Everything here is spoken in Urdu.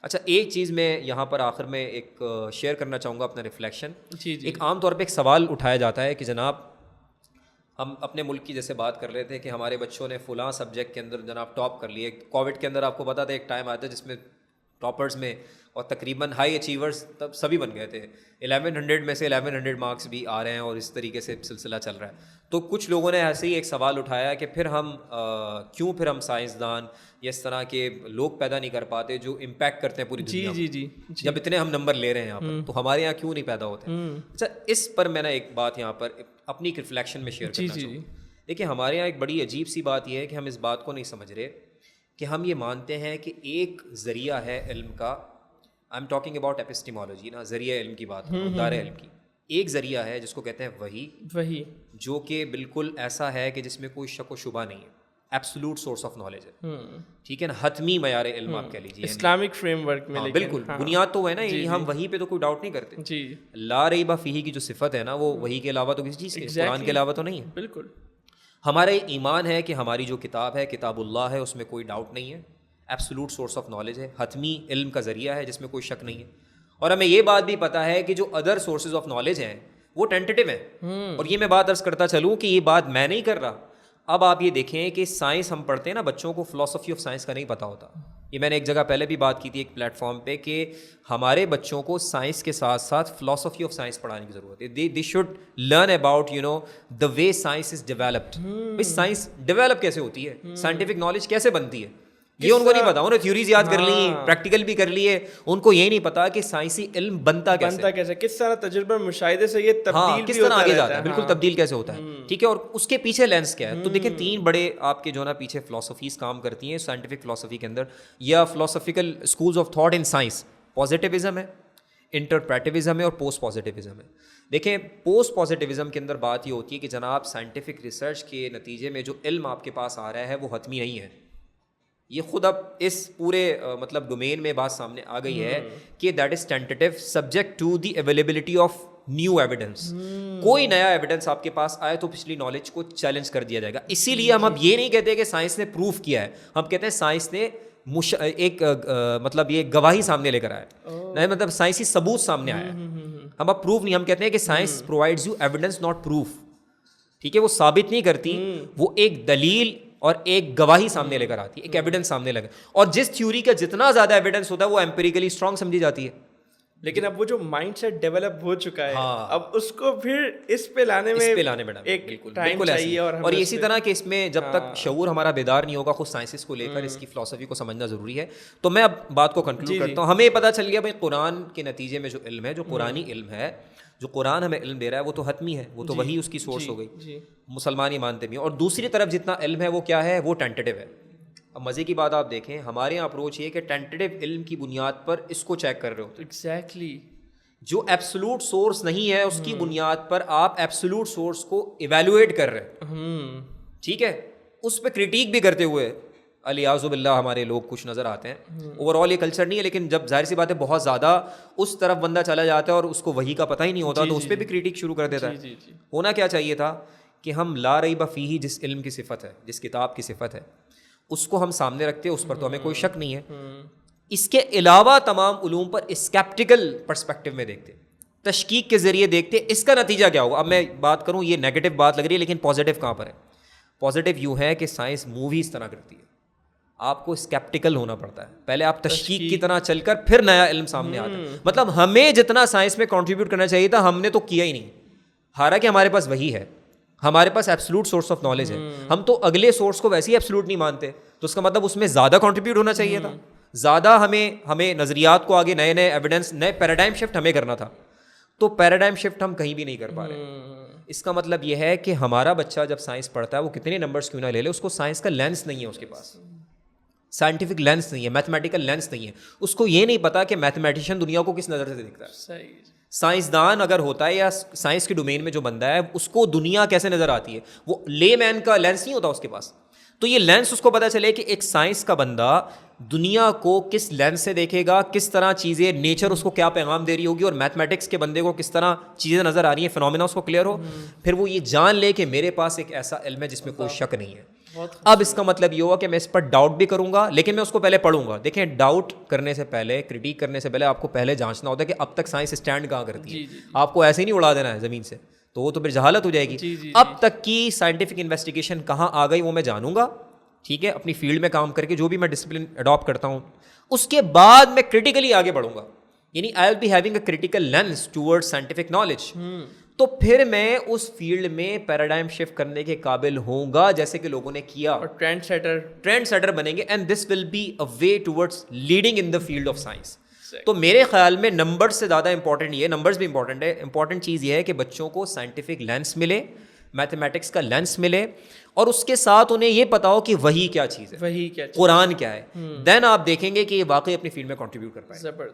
اچھا ایک چیز میں یہاں پر آخر میں ایک شیئر کرنا چاہوں گا اپنا ریفلیکشن. ایک عام طور پہ ایک سوال اٹھایا جاتا ہے کہ جناب ہم اپنے ملک کی جیسے بات کر رہے تھے کہ ہمارے بچوں نے فلاں سبجیکٹ کے اندر جناب ٹاپ کر لیے. کووڈ کے اندر آپ کو پتا تھا ایک ٹائم آتا ہے جس میں ٹاپرز میں اور تقریباً ہائی اچیورز تب سبھی بن گئے تھے. 1100 میں سے 1100 مارکس بھی آ رہے ہیں اور اس طریقے سے سلسلہ چل رہا ہے. تو کچھ لوگوں نے ایسے ہی ایک سوال اٹھایا کہ پھر ہم سائنسدان یا اس طرح کے لوگ پیدا نہیں کر پاتے جو امپیکٹ کرتے ہیں پوری دنیا میں. جب اتنے ہم نمبر لے رہے ہیں یہاں پر تو ہمارے یہاں کیوں نہیں پیدا ہوتے. اچھا اس پر میں نے ایک بات یہاں پر اپنی ایک ریفلیکشن میں شیئر کرنا چاہوں. دیکھیں ہمارے یہاں ایک بڑی عجیب سی بات یہ ہے کہ ہم اس بات کو نہیں سمجھ رہے کہ ہم یہ مانتے ہیں کہ ایک ذریعہ ہے علم کا. آئی ایم ٹاکنگ اباؤٹ ایپسٹیمالوجی نا, ذریعہ علم کی بات, دار علم کی. ایک ذریعہ ہے جس کو کہتے ہیں وحی, جو کہ بالکل ایسا ہے کہ جس میں کوئی شک و شبہ نہیں ہے, ایبسولوٹ سورس آف نالج ہے. ٹھیک ہے نا, حتمی معیار علم آپ کہہ لیجیے, اسلامک فریم ورک میں. بالکل بنیاد تو ہے نا, ہم وحی پہ تو کوئی ڈاؤٹ نہیں کرتے. لا ریب فیہ کی جو صفت ہے نا وہ وحی کے علاوہ تو کسی چیز کی, قرآن کے علاوہ تو نہیں ہے. بالکل ہمارا ایمان ہے کہ ہماری جو کتاب ہے کتاب اللہ ہے, اس میں کوئی ڈاؤٹ نہیں ہے, ایبسولوٹ سورس آف نالج ہے, حتمی علم کا ذریعہ ہے جس میں کوئی شک نہیں ہے. اور ہمیں یہ بات بھی پتہ ہے کہ جو ادر سورسز آف نالج ہیں وہ ٹینٹیٹیو ہیں. اور یہ میں بات عرض کرتا چلوں کہ یہ بات میں نہیں کر رہا. اب آپ یہ دیکھیں کہ سائنس ہم پڑھتے ہیں نا, بچوں کو فلسفی آف سائنس کا نہیں پتہ ہوتا. یہ میں نے ایک جگہ پہلے بھی بات کی تھی ایک پلیٹ فارم پہ کہ ہمارے بچوں کو سائنس کے ساتھ ساتھ فلسفی آف سائنس پڑھانے کی ضرورت ہے. They should learn about the way science is developed. بھائی سائنس ڈیولپ کیسے ہوتی ہے, سائنٹیفک نالج کیسے بنتی ہے, یہ ان کو نہیں پتا. انہوں نے تھیوریز یاد کر لی, پریکٹیکل بھی کر لیے, ان کو یہ نہیں پتا کہ سائنسی علم بنتا کیسے, کس طرح تجربہ مشاہدے سے یہ تبدیل کس طرح آگے جاتا ہے, بالکل تبدیل کیسے ہوتا ہے. ٹھیک ہے, اور اس کے پیچھے لینس کیا ہے. تو دیکھیں 3 بڑے آپ کے جو نا پیچھے فلسفیز کام کرتی ہیں سائنٹیفک فلسفی کے اندر, یا philosophical schools of thought in science. Positivism ہے, انٹرپریٹیوزم ہے اور پوسٹ پازیٹیوزم ہے. دیکھیں پوسٹ پازیٹیوزم کے اندر بات یہ ہوتی ہے کہ جناب سائنٹیفک ریسرچ کے نتیجے میں جو علم آپ کے پاس آ رہا ہے وہ حتمی نہیں ہے. یہ خود اب اس پورے مطلب ڈومین میں بات سامنے آ گئی ہے کہ that is tentative subject to the availability of new evidence. کوئی نیا ایویڈنس آپ کے پاس آئے تو پچھلی نالج کو چیلنج کر دیا جائے گا. اسی لیے ہم اب یہ نہیں کہتے کہ سائنس نے پروف کیا ہے, ہم کہتے ہیں سائنس نے ایک مطلب یہ گواہی سامنے لے کر آیا, نہیں مطلب سائنسی ثبوت سامنے آیا. ہم اب پروف نہیں, ہم کہتے ہیں کہ science provides you evidence not proof. ٹھیک ہے, وہ ثابت نہیں کرتی, وہ ایک دلیل اور ایک گواہی سامنے لے کر آتی ہے, ایک ایویڈنس سامنے لگا. اور جس تھیوری کا جتنا زیادہ ایویڈنس ہوتا ہے وہ ایمپیریکلی اسٹرانگ سمجھی جاتی ہے. لیکن اب وہ جو مائنڈ سیٹ ڈیولپ ہو چکا ہے, اب اس کو پھر اس پہ لانے میں ایک ٹائم چاہیے. اور اسی طرح کہ اس میں جب تک شعور ہمارا بیدار نہیں ہوگا خود سائنسز کو لے کر اس کی فلسفی کو سمجھنا ضروری ہے. تو میں اب بات کو کنکلوڈ کرتا ہوں. ہمیں پتہ چل گیا بھائی قرآن کے نتیجے میں جو علم ہے, جو قرآنی علم ہے, جو قرآن ہمیں علم دے رہا ہے وہ تو حتمی ہے, وہ تو وہی اس کی سورس ہو گئی, مسلمان ہی مانتے بھی ہیں. اور دوسری طرف جتنا علم ہے وہ کیا ہے, وہ ٹینٹیٹیو ہے. اب مزے کی بات آپ دیکھیں, ہمارے یہاں اپروچ یہ کہ ٹینٹیٹیو علم کی بنیاد پر اس کو چیک کر رہے ہوتے ہیں. ایگزیکٹلی, جو ایبسولوٹ سورس نہیں ہے اس کی بنیاد پر آپ ایبسولوٹ سورس کو ایویلویٹ کر رہے ہیں. ٹھیک ہے, اس پہ کرٹیک بھی کرتے ہوئے الیاذ باللہ ہمارے لوگ کچھ نظر آتے ہیں. اوور آل یہ کلچر نہیں ہے, لیکن جب ظاہر سی بات ہے بہت زیادہ اس طرف بندہ چلا جاتا ہے اور اس کو وہی کا پتہ ہی نہیں ہوتا تو اس پہ بھی کریٹک شروع کر دیتا ہے. ہونا کیا چاہیے تھا کہ ہم لا ریب فیہ جس علم کی صفت ہے, جس کتاب کی صفت ہے, اس کو ہم سامنے رکھتے, اس پر تو ہمیں کوئی شک نہیں ہے. اس کے علاوہ تمام علوم پر اسکیپٹیکل پرسپیکٹو میں دیکھتے, تشکیک کے ذریعے دیکھتے. اس کا نتیجہ کیا ہوگا؟ اب میں بات کروں, یہ نیگیٹو بات لگ رہی ہے لیکن پازیٹیو کہاں پر ہے؟ پازیٹیو یوں ہے کہ سائنس مووی اس طرح کرتی ہے, آپ کو اسکیپٹیکل ہونا پڑتا ہے, پہلے آپ تشکیک کی طرح چل کر پھر نیا علم سامنے آتا ہے. مطلب ہمیں جتنا سائنس میں کنٹریبیوٹ کرنا چاہیے تھا ہم نے تو کیا ہی نہیں, حالانکہ ہمارے پاس وہی ہے, ہمارے پاس ایبسولوٹ سورس آف نالج ہے. ہم تو اگلے سورس کو ویسے ہی ایبسولوٹ نہیں مانتے, تو اس کا مطلب اس میں زیادہ کنٹریبیوٹ ہونا چاہیے تھا, زیادہ ہمیں نظریات کو آگے نئے ایویڈنس, نئے پیراڈائم شفٹ ہمیں کرنا تھا. تو پیراڈائم شفٹ ہم کہیں بھی نہیں کر پا رہے. اس کا مطلب یہ ہے کہ ہمارا بچہ جب سائنس پڑھتا ہے وہ کتنے نمبرز کیوں نہ لے لے, اس کو سائنس کا لینس نہیں ہے, اس کے پاس سائنٹیفک لینس نہیں ہے, میتھمیٹیکل لینس نہیں ہے. اس کو یہ نہیں پتا کہ میتھمیٹیشین دنیا کو کس نظر سے دیکھتا ہے. سائنسدان اگر ہوتا ہے یا سائنس کے ڈومین میں جو بندہ ہے اس کو دنیا کیسے نظر آتی ہے, وہ لے مین کا لینس نہیں ہوتا اس کے پاس. تو یہ لینس اس کو پتہ چلے کہ ایک سائنس کا بندہ دنیا کو کس لینس سے دیکھے گا, کس طرح چیزیں, نیچر اس کو کیا پیغام دے رہی ہوگی, اور میتھمیٹکس کے بندے کو کس طرح چیزیں نظر آ رہی ہیں, فینومینا اس کو کلیئر ہو, پھر وہ یہ جان لے کہ میرے پاس ایک ایسا علم ہے جس میں کوئی شک نہیں ہے. اب اس کا مطلب یہ ہوا کہ میں اس پر ڈاؤٹ بھی کروں گا لیکن میں اس کو پہلے پڑھوں گا. دیکھیں ڈاؤٹ کرنے سے پہلے, کرٹیک کرنے سے پہلے آپ کو پہلے جانچنا ہوتا ہے کہ اب تک سائنس اسٹینڈ کہاں کرتی ہے. آپ کو ایسے ہی نہیں اڑا دینا ہے زمین سے, تو وہ تو پھر جہالت ہو جائے گی. اب تک کی سائنٹیفک انویسٹیگیشن کہاں آ گئی وہ میں جانوں گا, ٹھیک ہے, اپنی فیلڈ میں کام کر کے جو بھی میں ڈسپلن اڈاپٹ کرتا ہوں. اس کے بعد میں کرٹیکلی آگے بڑھوں گا, یعنی I will be having a critical lens toward scientific knowledge. تو پھر میں اس فیلڈ میں پیراڈائم شفٹ کرنے کے قابل ہوں گا جیسے کہ لوگوں نے کیا, اور ٹرینڈ سیٹر بنیں گے. And this will be a way towards leading in the field of science. تو میرے خیال میں نمبرز سے زیادہ امپورٹنٹ یہ, نمبرز بھی امپورٹنٹ ہے, امپورٹنٹ چیز یہ ہے کہ بچوں کو سائنٹیفک لینس ملے, میتھمیٹکس کا لینس ملے, اور اس کے ساتھ انہیں یہ پتا ہو کہ وہی کیا چیز ہے, قرآن کیا ہے. دین آپ دیکھیں گے کہ یہ واقعی اپنی فیلڈ میں کنٹریبیوٹ کر پائے.